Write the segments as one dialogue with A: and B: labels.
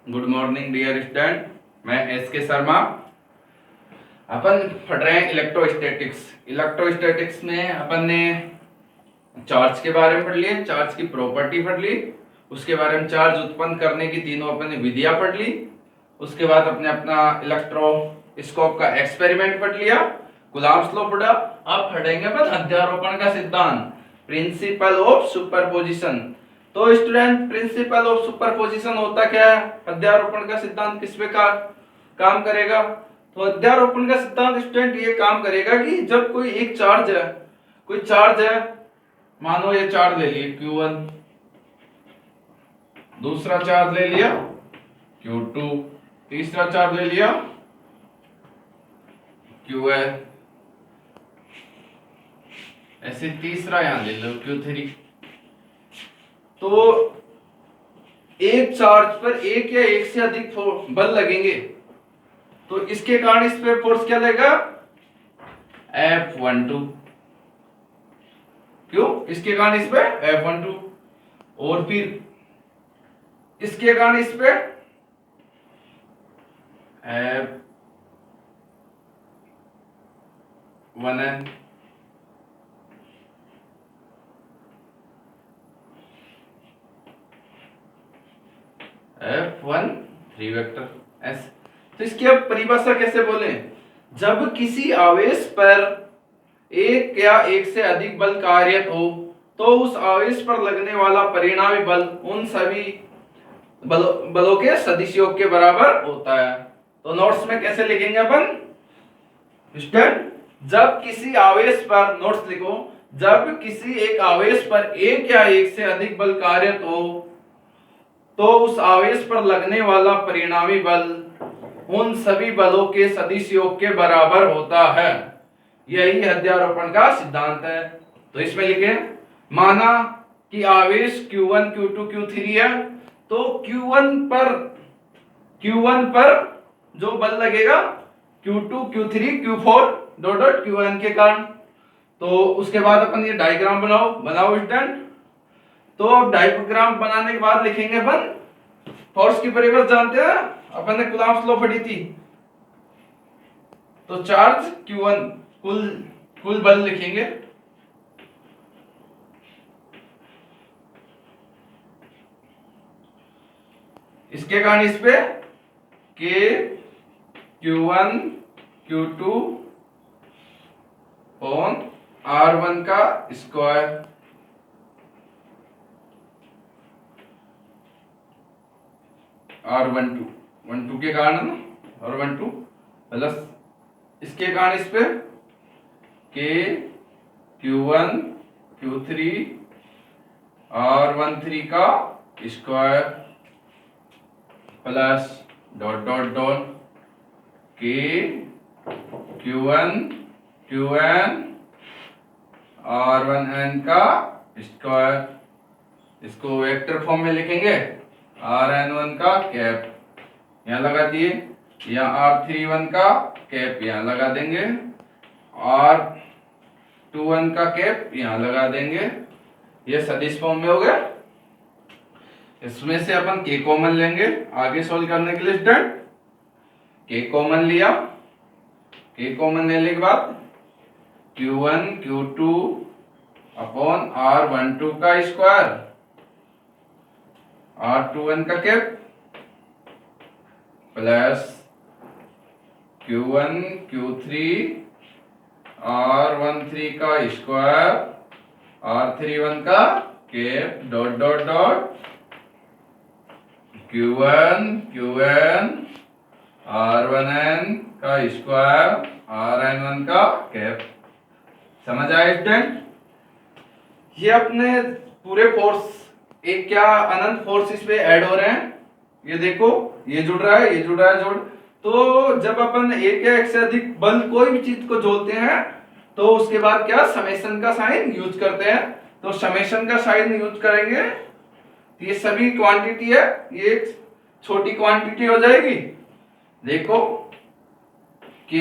A: Good morning dear student. मैं S K Sharma. अपन पढ़ रहे हैं इलेक्ट्रोस्टैटिक्स। इलेक्ट्रोस्टैटिक्स में अपन ने चार्ज के बारे में पढ़ लिया, चार्ज की प्रॉपर्टी पढ़ ली, उसके बारे में चार्ज उत्पन्न करने की तीनों अपन ने विधियां पढ़ ली। उसके बाद अपने अपना इलेक्ट्रोस्कोप का एक्सपेरिमेंट पढ़ लिया, कूलॉम्स लॉ पढ़ा। अब पढ़ेंगे अपन अध्यारोपण का सिद्धांत, प्रिंसिपल ऑफ सुपरपोजिशन। तो स्टूडेंट, प्रिंसिपल ऑफ सुपरपोजिशन होता क्या है? अध्यारोपण का सिद्धांत किस पे काम करेगा? तो अध्यारोपण का सिद्धांत स्टूडेंट ये काम करेगा कि जब कोई चार्ज है, मानो ये चार्ज ले लिए Q1, दूसरा चार्ज ले लिया Q2, तीसरा चार्ज ले लिया QA, ऐसे तीसरा यहां ले लो Q3। तो एक चार्ज पर एक या एक से अधिक बल लगेंगे, तो इसके कारण इस पे फोर्स क्या लगेगा? F12। क्यों? इसके कारण इस पे F12, और फिर इसके कारण इस पे F1N। F13 vector S। तो इसकी अब परिभाषा कैसे बोलें? जब किसी आवेश पर एक या एक से अधिक बल कार्यरत हो, तो उस आवेश पर लगने वाला परिणामी बल उन सभी बलों के सदिश योग के बराबर होता है। तो नोट्स में कैसे लिखेंगे अपन? स्टूडेंट, जब किसी आवेश पर, नोट्स लिखो, जब किसी एक आवेश पर एक या एक से अधिक बल कार्यरत हो, तो उस आवेश पर लगने वाला परिणामी बल उन सभी बलों के सदिश योग के बराबर होता है। यही अध्यारोपण का सिद्धांत है। तो इसमें लिखे, माना कि आवेश Q1, Q2, Q3 है, तो Q1 पर जो बल लगेगा Q2, Q3, Q4 dot dot Qn के कारण। तो उसके बाद अपन ये डायग्राम बनाओ स्टूडेंट। तो अब डायग्राम बनाने के बाद लिखेंगे अपन फोर्स की परिभाषा। जानते हैं अपन ने कूलॉम्स लॉ पढ़ी थी। तो चार्ज Q1, कुल बल लिखेंगे, इसके कारण इस पे K Q1 Q2 on R1 का स्क्वायर, R12 के कारण R12 प्लस इसके कारण इस पे K Q1 Q3 R13 का square plus dot dot dot K Q1 Qn R1n का स्क्वायर। इसको वेक्टर फॉर्म में लिखेंगे, Rn1 का कैप यहां लगा दिए, यहाँ R31 का कैप यहां लगा देंगे, R21 का कैप यहां लगा देंगे। ये सदिश फॉर्म में हो गया। इसमें से अपन K कॉमन लेंगे आगे सॉल्व करने के लिए स्टूडेंट। K कॉमन लिया, K कॉमन लेने के बाद Q1 Q2 अपॉन R12 का स्क्वायर, R21 का cap plus Q1 Q3 R13 का स्क्वायर, R31 का cap dot dot dot Q1 Qn R1n का स्क्वायर, Rn1 का कैप। समझ आए स्टूडेंट? ये अपने पूरे फोर्स, एक क्या अनंत फोर्स इस पे ऐड हो रहे हैं। ये देखो, ये जुड़ रहा है, ये जुड़ रहा है, जोड़। तो जब अपन एक या एक से अधिक बल कोई भी चीज को जोड़ते हैं, तो उसके बाद क्या समेशन का साइन यूज करते हैं। तो समेशन का साइन यूज करेंगे, ये सभी क्वांटिटी है, ये छोटी क्वांटिटी हो जाएगी। देखो K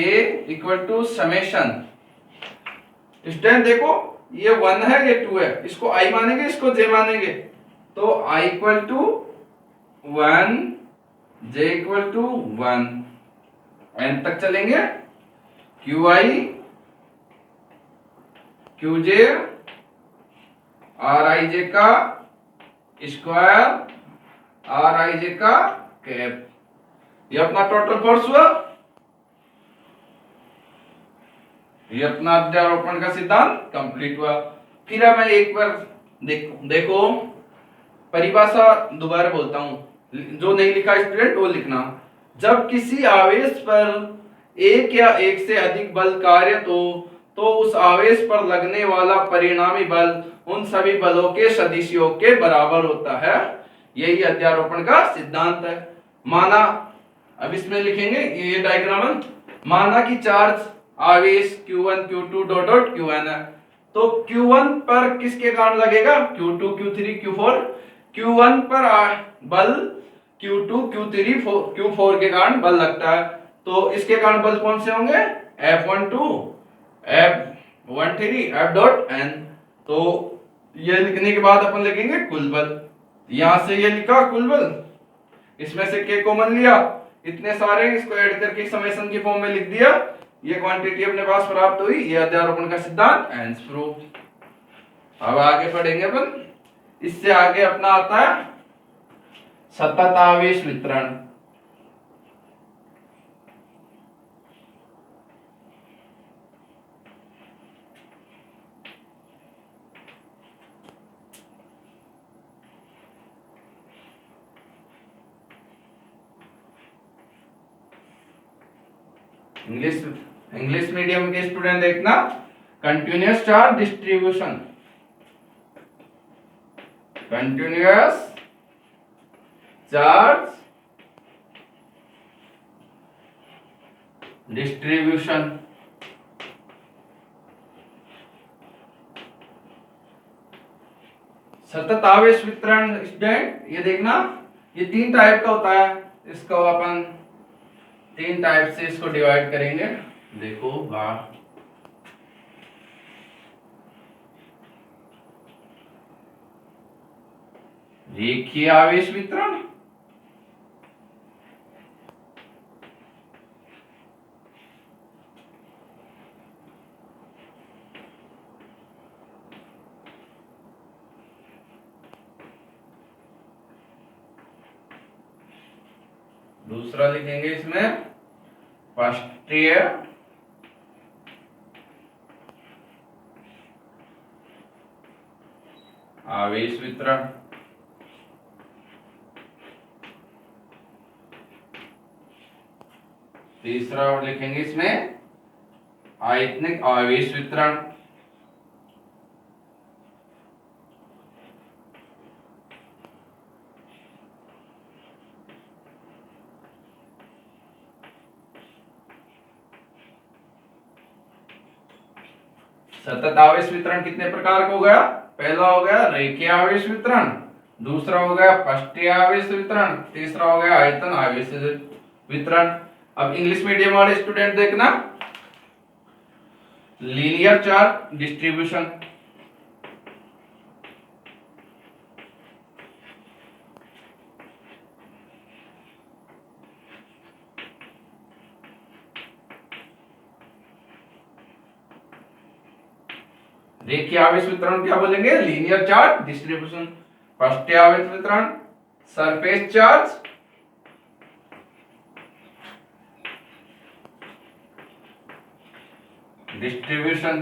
A: equal to summation, student देखो ये 1 है, ये 2 है, इसको I मानेंगे, इसको J मानेंगे। तो I equal to 1 J equal to 1, n तक चलेंगे, Qi Qj Rij का स्क्वायर Rij का कैप, ये अपना टोटल फोर्स हुआ, ये अपना अध्यारोपण का सिद्धांत कंप्लीट हुआ। फिर मैं एक बार देखो परिभाषा दोबारा बोलता हूं, जो नहीं लिखा स्टूडेंट वो लिखना। जब किसी आवेश पर एक या एक से अधिक बल कार्यरत हो तो उस आवेश पर लगने वाला परिणामी बल उन सभी बलों के सदिशों के बराबर होता है, यही अध्यारोपण का सिद्धांत है। माना, अब इसमें लिखेंगे ये डायग्राम, माना कि चार्ज आवेश Q1 Q2 dot dot Qn है, तो Q1 पर किसके कारण लगेगा, Q2 Q3 Q4, Q1 पर बल Q2 Q3 Q4 के कारण बल लगता है, तो इसके कारण बल कौन से होंगे, F12 F13 F dot n। तो ये लिखने के बाद अपन लिखेंगे कुल बल, यहां से ये लिखा कुल बल, इसमें से k कॉमन लिया, इतने सारे इसको ऐड करके समेशन की फॉर्म में लिख दिया, ये क्वांटिटी अपने पास प्राप्त हुई, ये अध्यारोपण का सिद्धांत हेंस प्रूफ। अब आगे पढ़ेंगे अपन, इससे आगे अपना आता है सतत आवेश वितरण। इंग्लिश मीडियम के स्टूडेंट देखना, continuous charge distribution, continuous charge distribution. सतत आवेश वितरण स्टूडेंट ये देखना, ये 3 टाइप का होता है, इसको अपन 3 टाइप से इसको डिवाइड करेंगे। देखो रेखीय आवेश वितरण, दूसरा लिखेंगे इसमें पृष्ठीय आवेश वितरण, तीसरा और लिखेंगे इसमें आयतनिक आवेश वितरण। सतत आवेश वितरण कितने प्रकार का हो गया, पहला हो गया रेखीय आवेश वितरण, दूसरा हो गया पृष्ठीय आवेश वितरण, तीसरा हो गया आयतन आवेश वितरण। अब इंग्लिश मीडियम वाले स्टूडेंट देखना, लीनियर चार्ज डिस्ट्रीब्यूशन, रेखीय आवेश वितरण क्या बोलेंगे, लीनियर चार्ज डिस्ट्रीब्यूशन। पृष्ठीय आवेश वितरण सरफेस चार्ज डिस्ट्रीब्यूशन,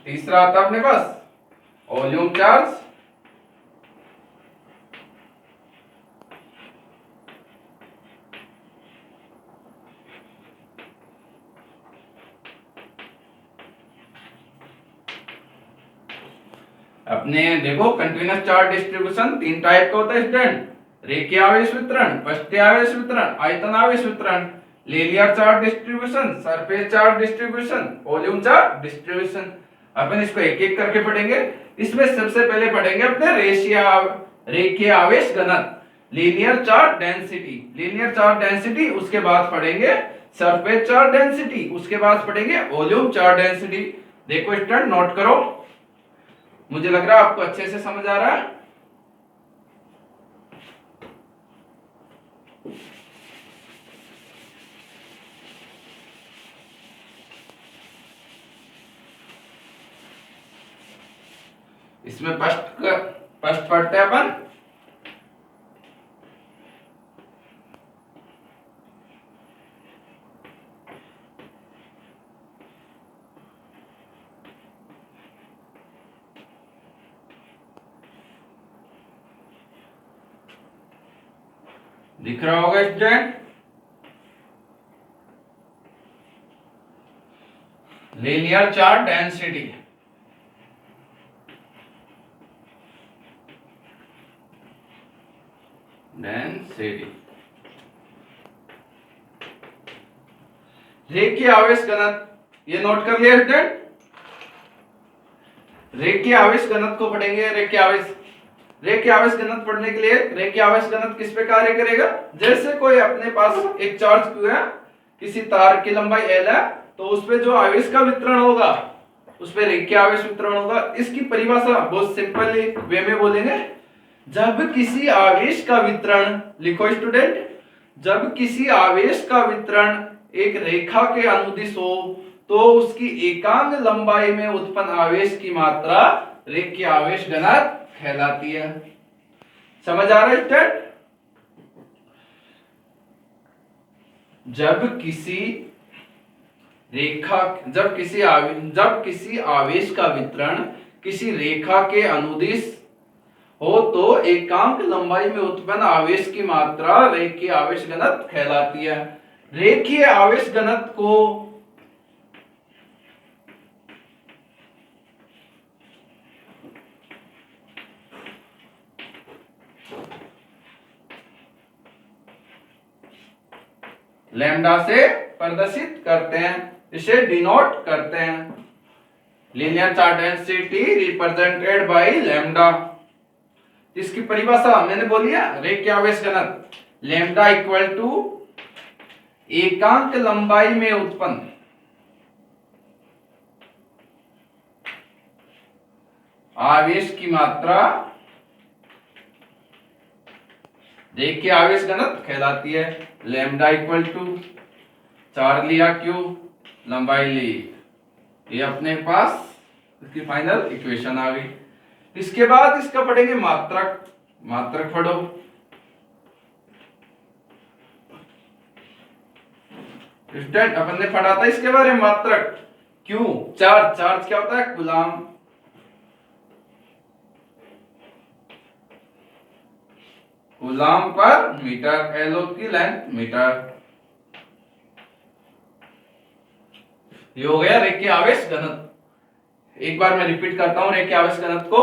A: तीसरा आता है अपने पास वॉल्यूम चार्ज, अपने देखो कंटिन्यूअस चार्ज डिस्ट्रीब्यूशन 3 टाइप का होता है स्टूडेंट, रेखीय आवेश वितरण, पृष्ठीय आवेश वितरण, आयतन आवेश वितरण, linear charge distribution, surface charge distribution, volume charge distribution. अपन इसको एक एक करके पढ़ेंगे। इसमें सबसे पहले पढ़ेंगे अपने रेखीय आवेश घनत्व, linear charge density, linear charge density, उसके बाद पढ़ेंगे सरफेस चार्ज डेंसिटी, उसके बाद पढ़ेंगे वॉल्यूम चार्ज डेंसिटी। देखो स्टूडेंट नोट करो, मुझे लग रहा है आपको अच्छे से समझ आ रहा है। इसमें फर्स्ट पढ़ते हैं अपन। दिख रहा होगा स्टूडेंट, लीनियर चार्ट डेंसिटी। रेखीय आवेश घनत्व, ये नोट कर लिया स्टूडेंट। रेखीय आवेश घनत्व को पढ़ेंगे। रेखीय आवेश घनत्व पढ़ने के लिए रेखीय आवेश घनत्व किस पे कार्य करेगा? जैसे कोई अपने पास एक चार्ज Q है, किसी तार की लंबाई L है, तो उस पे जो आवेश का वितरण होगा उस पे रेखीय आवेश वितरण होगा। इसकी परिभाषा बहुत सिंपल वे में बोलेंगे, जब किसी आवेश का वितरण, लिखो स्टूडेंट, जब किसी आवेश का वितरण एक रेखा के अनुदिश हो तो उसकी एकांक लंबाई में उत्पन्न आवेश की मात्रा रेखीय आवेश घनत्व कहलाती है। समझ आ रहा है स्टूडेंट? जब किसी आवेश का वितरण किसी रेखा के अनुदिश हो तो एकांक लंबाई में उत्पन्न आवेश की मात्रा रेखीय आवेश घनत्व कहलाती है। रेखीय आवेश घनत्व को लैम्डा से प्रदर्शित करते हैं, इसे डिनोट करते हैं। Linear chart density represented by lambda. इसकी परिभाषा मैंने बोली है, रेखीय आवेश घनत्व लैम्डा इक्वल टू एकांक लंबाई में उत्पन्न आवेश की मात्रा रेखीय आवेश घनत्व कहलाती है। लैम्डा इक्वल टू चार्ज लिया Q, लंबाई ली, ये अपने पास इसकी फाइनल इक्वेशन आ गई। इसके बाद इसका पढ़ेंगे मात्रक। मात्रक पढ़ो। स्टूडेंट अपन ने पढ़ा था इसके बारे में मात्रक। Q चार्ज क्या होता है? कूलम। कूलम पर मीटर, एलो की लेंथ मीटर। ये हो गया रेखीय आवेश घनत्व। एक बार मैं रिपीट करता हूं रेखीय आवेश घनत्व को।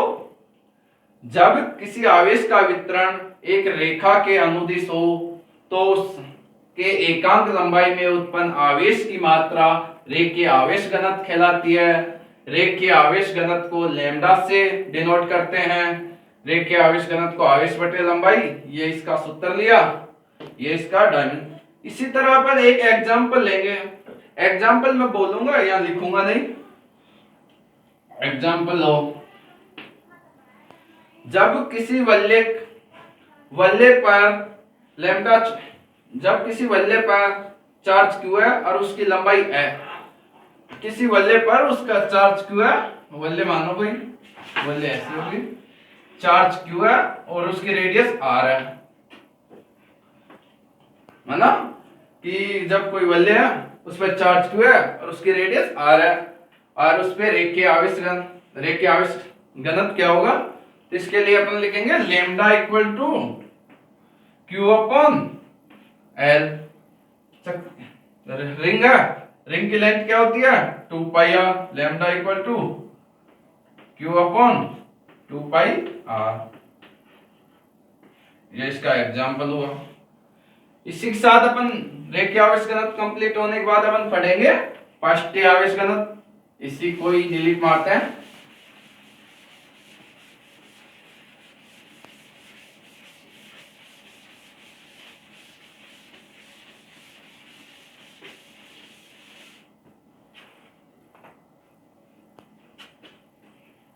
A: जब किसी आवेश का वितरण एक रेखा के अनुदिश हो तो उसके एकांक लंबाई में उत्पन्न आवेश की मात्रा रेखीय आवेश घनत्व कहलाती है। रेखीय आवेश घनत्व को लैम्डा से डिनोट करते हैं। रेखीय आवेश घनत्व को आवेश बटे लंबाई, ये इसका सूत्र लिया, ये इसका डायमेंशन। इसी तरह अपन एक एग्जांपल लेंगे। एग्जांपल मैं बोलूंगा या लिखूंगा नहीं। एग्जांपल लो, जब किसी वल्य पर लैम्डा, जब किसी वल्य पर चार्ज Q है और उसकी लंबाई है, किसी वल्य पर उसका चार्ज Q है, वल्य मानो कोई वल्य ऐसी होगी, चार्ज Q है और उसकी रेडियस R है। माना कि जब कोई वल्य है उस पर चार्ज Q है और उसकी रेडियस R है और उस पर रेखीय आवेश घनत्व क्या होगा? तो इसके लिए अपन लिखेंगे lambda equal to Q upon L। Ring है, रिंग की लेंथ क्या होती है? 2 pi r। Lambda equal to Q upon 2 pi r। ये इसका एग्जांपल हुआ। इसी के साथ अपन रेखीय आवेश घनत्व कंप्लीट होने के बाद अपन पढ़ेंगे पाष्टीय आवेश घनत्व। इसी को ही डिलीट मारते हैं।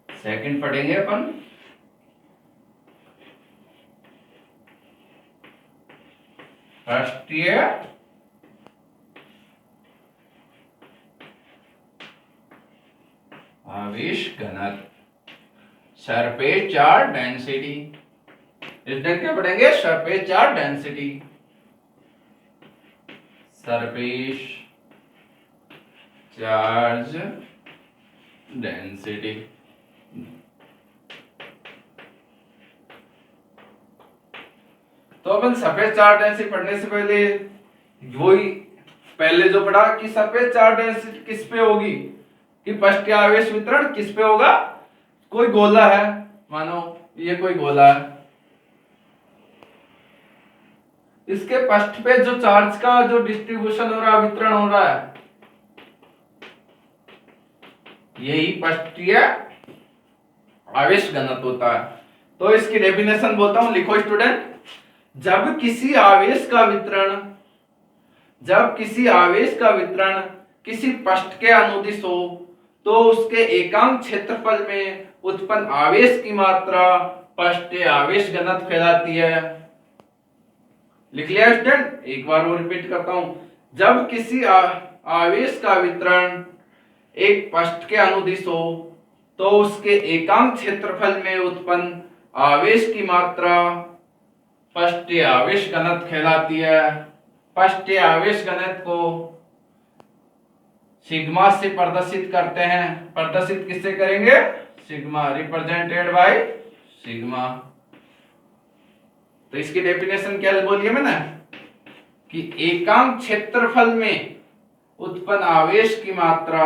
A: सेकंड पढ़ेंगे अपन राष्ट्रीय आवेश घनत्व। Surface charge density. स्टूडेंट क्या पढ़ेंगे? Surface charge density, surface charge density. तो अपन सरफेस चार्ज डेंसिटी पढ़ने से पहले वही पहले जो पढ़ा कि सरफेस चार्ज डेंसिटी किस पे होगी, कि पृष्ठीय आवेश वितरण किस पे होगा। कोई गोला है, मानो ये कोई गोला है, इसके पृष्ठ पे जो चार्ज का जो डिस्ट्रीब्यूशन हो रहा है, वितरण हो रहा है, यही पृष्ठीय आवेश घनत्व होता है। तो इसकी डेफिनेशन बोलता हूं, लिखो स्टूडेंट। जब किसी आवेश का वितरण किसी पृष्ठ के अनुदिश हो तो उसके एकांक क्षेत्रफल में उत्पन्न आवेश की मात्रा पृष्ठीय आवेश घनत्व कहलाती है। लिख लिया स्टूडेंट? एक बार वो रिपीट करता हूं। जब किसी आवेश का वितरण एक पृष्ठ के अनुदिश हो तो उसके एकांक क्षेत्रफल में उत्पन्न आवेश की मात्रा पृष्ठीय आवेश घनत्व कहलाती है। पृष्ठीय आवेश घनत्व को सिग्मा से प्रदर्शित करते हैं। प्रदर्शित किससे करेंगे? Sigma, represented by sigma. तो इसकी डेफिनेशन क्या बोलिए मैंने, कि एकांक क्षेत्रफल में उत्पन्न आवेश की मात्रा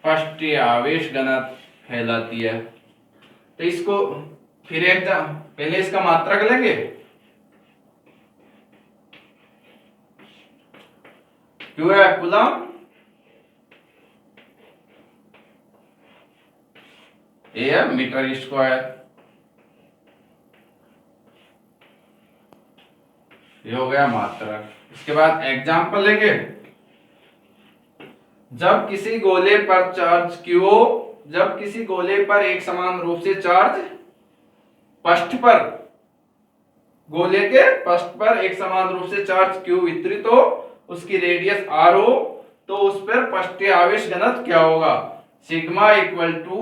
A: पृष्ठीय आवेश घनत्व कहलाती है। तो इसको फिर पहले इसका मात्रक लेंगे। क्यों है? कूलम, ए है मीटर स्क्वायर। ये हो गया मात्रक। इसके बाद एग्जांपल लेंगे। जब किसी गोले पर चार्ज Q हो, जब किसी गोले पर एक समान रूप से चार्ज पृष्ठ पर, गोले के पृष्ठ पर एक समान रूप से चार्ज Q वितरित हो, उसकी रेडियस R हो, तो उस पर पृष्ठीय आवेश घनत्व क्या होगा? Sigma equal to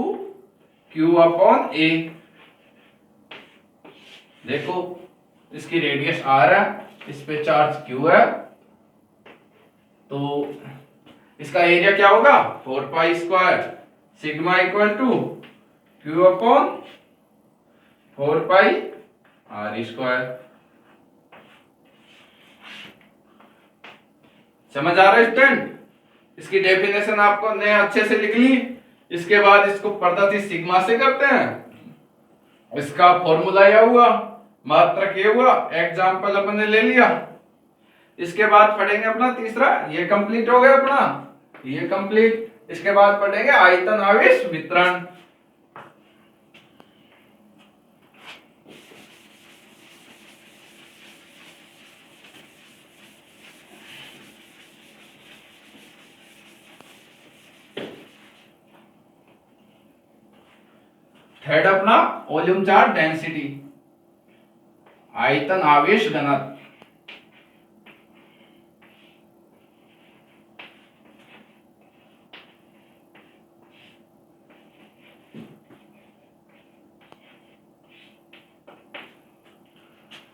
A: Q upon A। देखो इसकी रेडियस R है, इस पे चार्ज Q है, तो इसका एरिया क्या होगा? 4 pi square. Sigma equal to Q upon 4 pi R square. समझ आ रहा है स्टूडेंट? इसकी डेफिनेशन आपको ने अच्छे से लिख ली। इसके बाद इसको प्रदर्शित सिग्मा से करते हैं। इसका फॉर्मूला यह हुआ, मात्रक ये हुआ, एग्जांपल अपन ने ले लिया। इसके बाद पढ़ेंगे अपना तीसरा, ये कंप्लीट हो गया अपना, ये कंप्लीट। इसके बाद पढ़ेंगे आयतन आवेश वितरण। थर्ड अपना वॉल्यूम चार्ज डेंसिटी, आयतन आवेश घनत्व।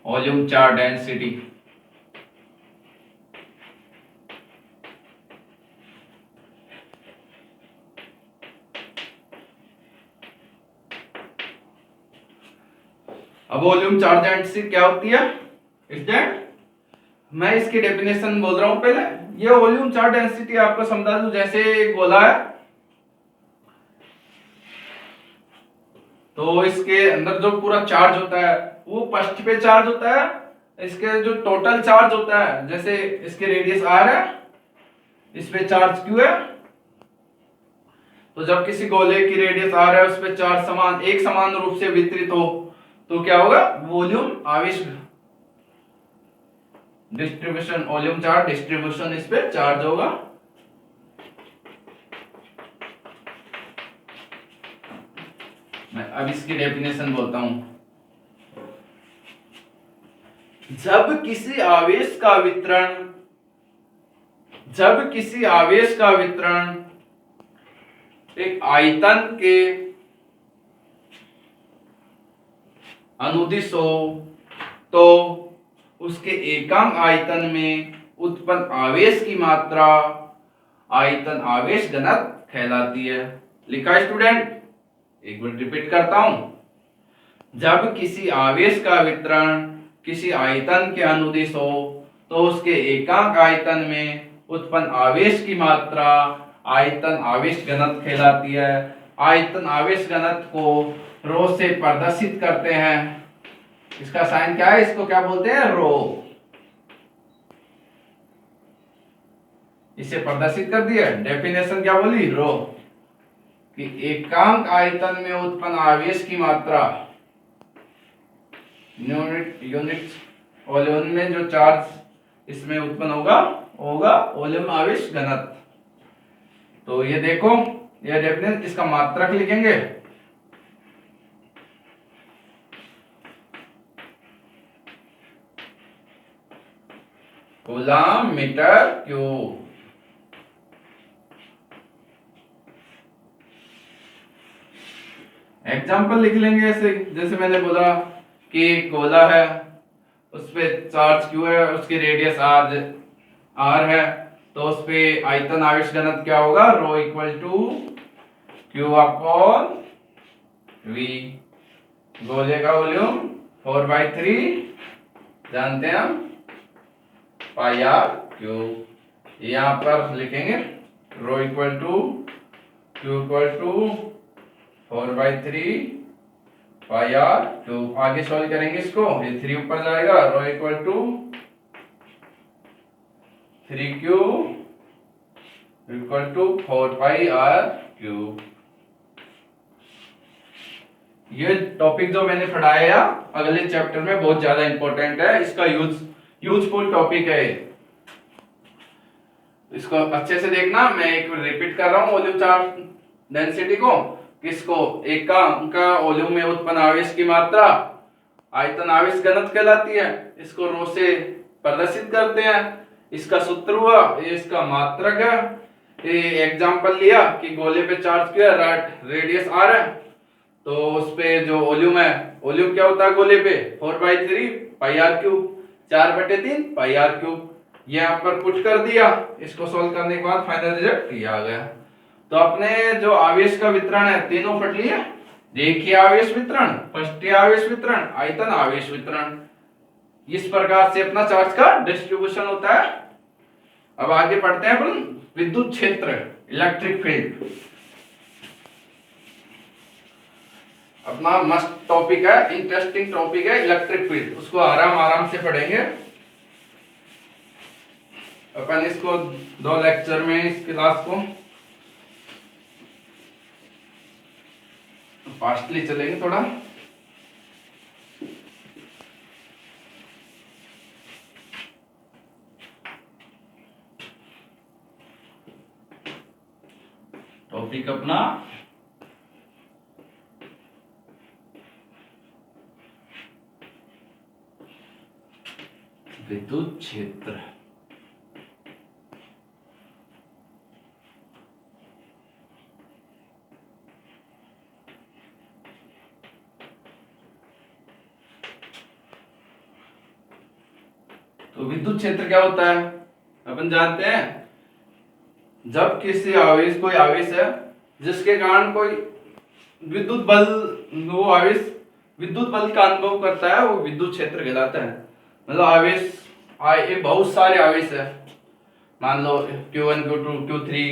A: वॉल्यूम चार्ज डेंसिटी, अब वॉल्यूम चार्ज डेंसिटी क्या होती है स्टूडेंट? मैं इसकी डेफिनेशन बोल रहा हूं पहले। ये वॉल्यूम चार्ज डेंसिटी आपको समझा दूं, जैसे गोला है तो इसके अंदर जो पूरा चार्ज होता है वो पृष्ठ पे चार्ज होता है। इसके जो टोटल चार्ज होता है, जैसे इसकी रेडियस R है, इस पे चार्ज Q है, तो जब किसी गोले की रेडियस R है, उस पे चार्ज एक समान रूप से वितरित हो तो क्या होगा? वॉल्यूम आवेश डिस्ट्रीब्यूशन, वॉल्यूम चार्ज डिस्ट्रीब्यूशन इस पे चार्ज होगा। मैं अब इसकी डेफिनेशन बोलता हूं। जब किसी आवेश का वितरण एक आयतन के अनुदिश हो तो उसके एकांक आयतन में उत्पन्न आवेश की मात्रा आयतन आवेश घनत्व कहलाती है। लिखा स्टूडेंट, एक बार रिपीट करता हूं। जब किसी आवेश का वितरण किसी आयतन के अनुदिश हो तो उसके एकांक आयतन में उत्पन्न आवेश की मात्रा आयतन आवेश घनत्व कहलाती है। आयतन आवेश घनत्व को रो से प्रदर्शित करते हैं। इसका साइन क्या है, इसको क्या बोलते हैं, रो। इसे प्रदर्शित कर दिया। डेफिनेशन क्या बोली, रो, कि एकांक आयतन में उत्पन्न आवेश की मात्रा यूनिट वॉल्यूम में जो चार्ज इसमें उत्पन्न होगा वॉल्यूम आवेश घनत्व। तो ये देखो, ये डेफिनेशन, इसका मात्रक लिखेंगे कूलम मीटर क्यूब। एग्जाम्पल लिख लेंगे ऐसे, जैसे मैंने बोला कि गोला है, उस पे चार्ज क्यू है, उसकी रेडियस आर है, तो उस पे आयतन आवेश घनत्व क्या होगा, rho equal to Q upon V. गोले का वॉल्यूम 4/3 जानते हैं हम, पाई आर क्यूब। यहां पर लिखेंगे rho equal to Q equal to 4/3 pi R cube. आगे सॉल्व करेंगे इसको, ये 3 ऊपर जाएगा, rho equal to 3Q equal to 4 pi R cube. ये टॉपिक जो मैंने पढ़ाया अगले चैप्टर में बहुत ज्यादा इंपॉर्टेंट है, इसका यूजफुल टॉपिक है। इसको अच्छे से देखना, मैं एक रिपीट कर रहा हूँ वॉल्यूम चार्ज डेंसिटी को। किसको, एकांक का वॉल्यूम में उत्पन्न आवेश की मात्रा आयतन आवेश घनत्व कहलाती है। इसको रो से प्रदर्शित करते हैं। इसका सूत्र हुआ, ये इसका मात्रक है। ये एग्जांपल लिया कि गोले पे चार्ज किया, रेडियस आर है, तो उस पे जो वॉल्यूम है, वॉल्यूम क्या होता है गोले पे, 4/3 pi R cube, 4/3 pi R cube. ये यहाँ पर पुट कर दिया। इसको सोल्व करने के बाद फाइनल रिजल्ट ये आ गया। तो अपने जो आवेश का वितरण है तीनों पढ़ लिया। रेखीय आवेश वितरण, पृष्ठीय आवेश वितरण, आयतन आवेश वितरण। इस प्रकार से अपना चार्ज का डिस्ट्रीब्यूशन होता है। अब आगे पढ़ते हैं अपन विद्युत क्षेत्र, इलेक्ट्रिक फील्ड। अपना मस्त टॉपिक है, इंटरेस्टिंग टॉपिक है इलेक्ट्रिक फील्ड। उसको आराम से पढ़ेंगे अपन। इसको 2 लेक्चर में इस क्लास को फास्टली चलेंगे थोड़ा। टॉपिक अपना विद्युत क्षेत्र। तो विद्युत क्षेत्र क्या होता है अपन जानते हैं। जब किसी आवेश, कोई आवेश है जिसके कारण कोई विद्युत बल, वो आवेश विद्युत बल का अनुभव करता है, वो विद्युत क्षेत्र कहलाता है। मतलब आवेश ये बहुत सारे आवेश है, मान लो Q1 Q2 Q3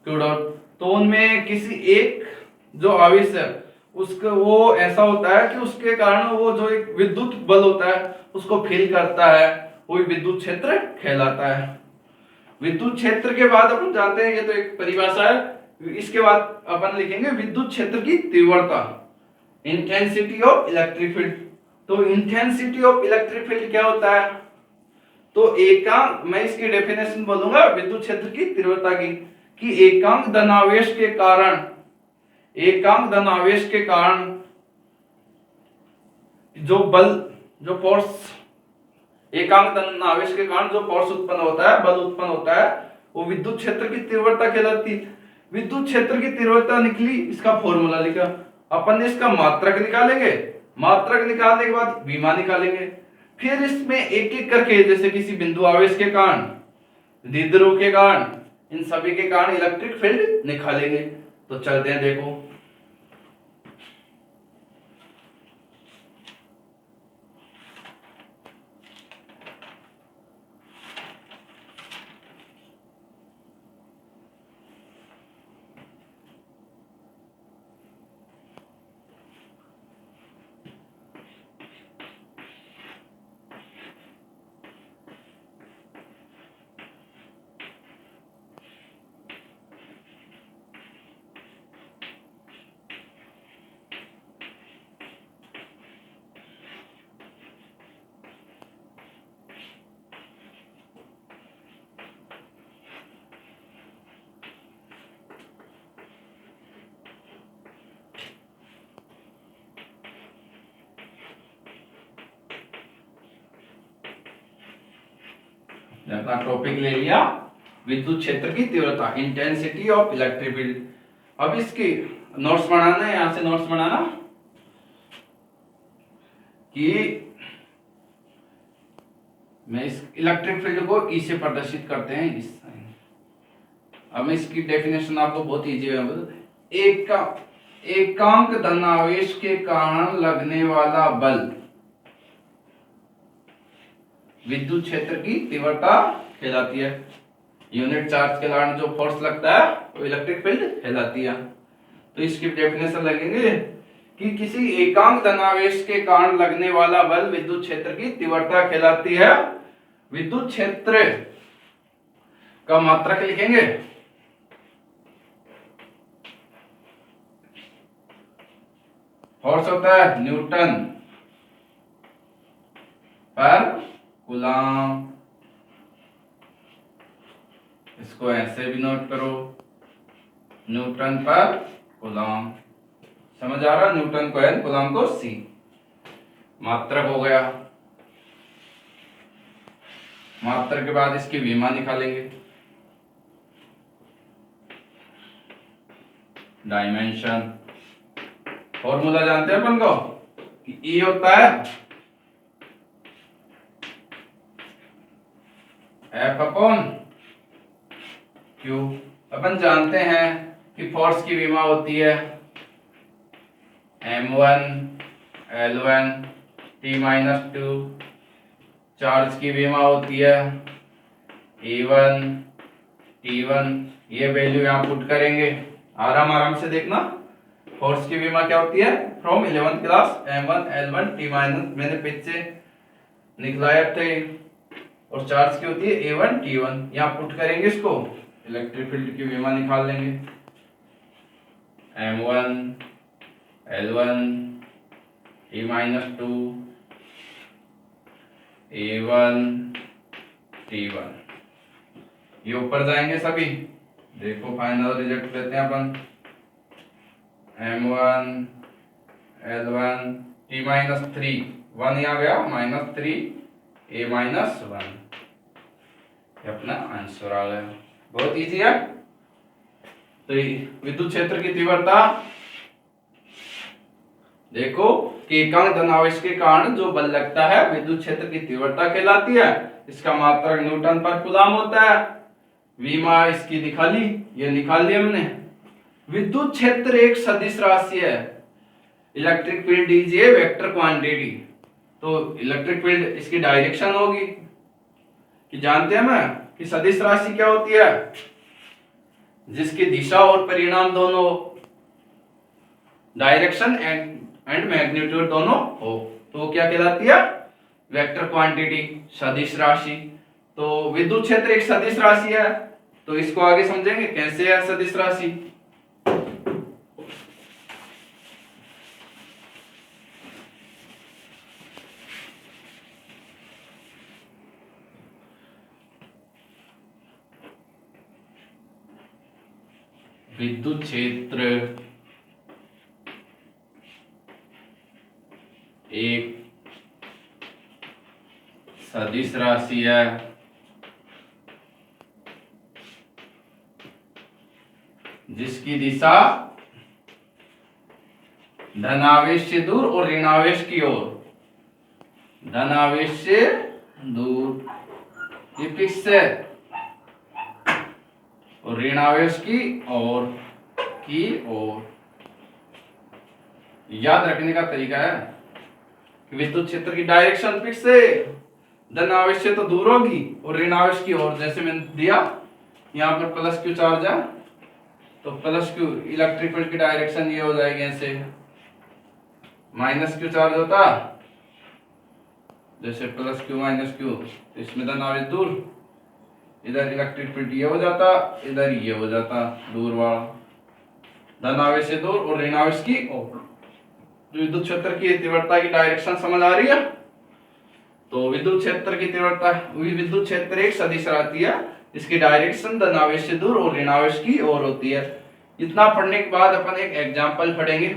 A: Q dot, तो उनमें किसी एक जो आवेश है उसका वो ऐसा होता है कि उसके कारण वो जो एक विद्युत बल होता है उसको फील करता है, वो विद्युत क्षेत्र कहलाता है। विद्युत क्षेत्र के बाद अपन जानते हैं, ये तो एक परिभाषा है। इसके बाद अपन लिखेंगे विद्युत क्षेत्र की तीव्रता, इंटेंसिटी ऑफ इलेक्ट्रिक फील्ड। तो इंटेंसिटी ऑफ इलेक्ट्रिक फील्ड क्या होता है, तो एकांक, मैं इसकी डेफिनेशन बोलूंगा विद्युत क्षेत्र की तीव्रता की, कि एकांक धनावेश के कारण, एकांक धनावेश के कारण जो बल, जो फोर्स, एकांक धनावेश के कारण जो फोर्स उत्पन्न होता है, बल उत्पन्न होता है, वो विद्युत क्षेत्र की तीव्रता कहलाती है। विद्युत क्षेत्र की तीव्रता निकली, इसका फॉर्मूला लिखा, अपन ने इसका मात्रक निकालेंगे, मात्रक निकालने के बाद विमा निकालेंगे। फिर इसमें एक एक करके, जैसे किसी बिंदु आवेश के कारण, द्विध्रुव के कारण, इन सभी के कारण इलेक्ट्रिक फील्ड निकालेंगे। तो चलते हैं, देखो। अपना टॉपिक ले लिया, विद्युत क्षेत्र की तीव्रता, इंटेंसिटी ऑफ इलेक्ट्रिक फील्ड। अब इसकी नोट्स बनाना है, यहां से नोट्स बनाना कि मैं इस इलेक्ट्रिक फील्ड को ई से प्रदर्शित करते हैं इस साइन। अब इसकी डेफिनेशन आपको बहुत इजी है। एकांक धनावेश के कारण लगने वाला बल विद्युत क्षेत्र की तीव्रता कहलाती है। यूनिट चार्ज के कारण जो फोर्स लगता है वो इलेक्ट्रिक फील्ड कहलाती है। तो इसकी डेफिनेशन लगेंगे कि किसी एकांक धनावेश के कारण लगने वाला बल विद्युत क्षेत्र की तीव्रता कहलाती है। विद्युत क्षेत्र का मात्रक लिखेंगे, फोर्स होता है न्यूटन पर कूलम। इसको ऐसे भी नोट करो, न्यूटन पर कूलम। समझ आ रहा? न्यूटन को एन, कूलम को सी। मात्रक हो गया। मात्रक के बाद इसकी विमा निकालेंगे, डायमेंशन। फॉर्मूला जानते हैं अपन को कि ई होता है एफ अपॉन क्यू। अपन जानते हैं कि फोर्स की विमा होती है m1 l1 t-2। चार्ज की विमा होती है e1 t1। ये वैल्यू यहाँ पुट करेंगे, आराम आराम से देखना। फोर्स की विमा क्या होती है from 11th class, m1 l1 t-, मैंने पीछे निकलाया थे। और चार्ज की होती है a1 t1। यहाँ पुट करेंगे इसको, इलेक्ट्रिक फील्ड की विमा निकाल लेंगे m1 l1 t-2 a1 t1। ये ऊपर जाएंगे सभी। देखो फाइनल रिजल्ट लेते हैं अपन, m1 l1 t-3, 1 यहाँ गया -3 a-1। अपना आंसर आ गया। बहुत इजी है। तो विद्युत क्षेत्र की तीव्रता देखो कि एकांक धनावेश के कारण जो बल लगता है विद्युत क्षेत्र की तीव्रता कहलाती है। इसका मात्रक न्यूटन पर कूलम होता है। विमा इसकी निकाली, ये निकाल ली हमने। विद्युत क्षेत्र एक सदिश राशि है। Electric field is a vector quantity. तो इलेक्ट्रिक फील्ड इसकी डायरेक्शन होगी कि जानते हैं ना कि सदिश राशि क्या होती है, जिसकी दिशा और परिणाम दोनों, डायरेक्शन एंड मैग्नीट्यूड दोनों हो, तो क्या कहलाती है वेक्टर क्वांटिटी, सदिश राशि। तो विद्युत क्षेत्र एक सदिश राशि है। तो इसको आगे समझेंगे कैसे है सदिश राशि। विद्युत क्षेत्र एक सदिश राशि है जिसकी दिशा धनावेश से दूर और ऋणावेश की ओर, धनावेश से दूर ये फिक्स है, और ऋणावेश की ओर। याद रखने का तरीका है कि विद्युत क्षेत्र की डायरेक्शन फिक्स है, धनावेश से तो दूर होगी और ऋणावेश की ओर। जैसे मैंने दिया यहाँ पर प्लस क्यू चार्ज है, तो प्लस क्यू इलेक्ट्रिक फील्ड की डायरेक्शन ये हो जाएगी ऐसे, माइनस क्यू चार्ज होता जैसे प्लस क्यू माइनस क्यू, तो इसमें धनावेश दूर, इधर इलेक्ट्रिक फील्ड ये हो जाता, इधर ये हो जाता दूर वाला, धनावेश से दूर और ऋणावेश की ओर। विद्युत क्षेत्र की तीव्रता की डायरेक्शन समझ आ रही है? तो विद्युत क्षेत्र की तीव्रता, विद्युत क्षेत्र एक सदिश रहती है, इसकी डायरेक्शन धनावेश से दूर और ऋणावेश की ओर होती है। इतना पढ़ने के बाद अपन एक एग्जाम्पल पढ़ेंगे।